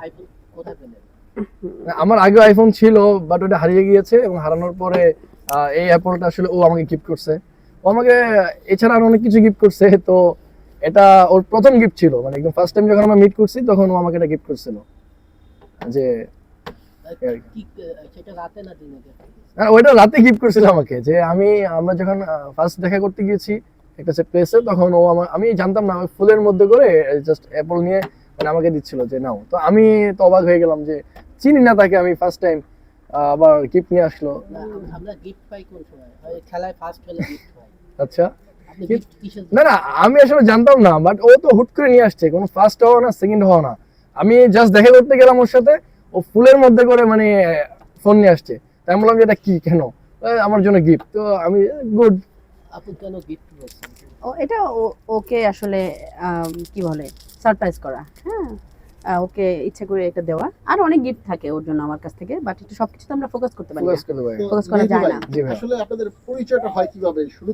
IPhone কোথায় পেলেন? আমার আগে আইফোন ছিল, বাট ওটা হারিয়ে গিয়েছে, এবং হারানোর পরে এই অ্যাপলটা আসলে ও আমাকে গিফট করছে। ও আমাকে এছাড়া আরো অনেক কিছু গিফট করছে। তো এটা ওর প্রথম গিফট ছিল, মানে একদম ফার্স্ট টাইম যখন আমরা মিট করছি তখন ও আমাকে এটা গিফট করছিল। যে কি সেটা রাতে না দিনে gift করেছে? ওইটা রাতে গিফট করছিল আমাকে, যে আমরা যখন ফার্স্ট দেখা করতে গিয়েছি একটা প্লেসে, তখন ও আমি জানতাম না, ওই ফুলের মধ্যে করে জাস্ট অ্যাপল নিয়ে মানে আমাকে দিচ্ছিল যে নাও। তো আমি তো অবাক হয়ে গেলাম যে চিনি না তাকে, আমি ফার্স্ট টাইম আবার গিফট নিয়ে আসলো। না, আমরা গিফট পাই কোন সময়? হয় খেলায় ফার্স্ট হলে গিফট হয়। আচ্ছা, আপনি গিফট কিসের না না, আমি আসলে জানতাম না, বাট ও তো হুট করে নিয়ে আসছে, কোনো ফার্স্ট হওয়া না সেকেন্ড হওয়া না। আমি জাস্ট দেখা করতে গেলাম ওর সাথে, ও ফুলের মধ্যে করে মানে ফোন নিয়ে আসছে। তাই আমি বললাম যে এটা কি, কেন? আমার জন্য গিফট। তো আমি গুড। আপনি কেন গিফট করছেন? ও এটা ওকে আসলে কি বলে সারপ্রাইজ করা। হ্যাঁ, ওকে ইচ্ছা করে এটা দেওয়া। আর অনেক গিফট থাকে ওর জন্য আমার কাছ থেকে, বাট একটু সবকিছু তো আমরা ফোকাস করতে পারি না, ফোকাস করতে পারি। ফোকাস করা যায় না। জি ভাই। আসলে আপনাদের পরিচয়টা হয় কিভাবে শুরু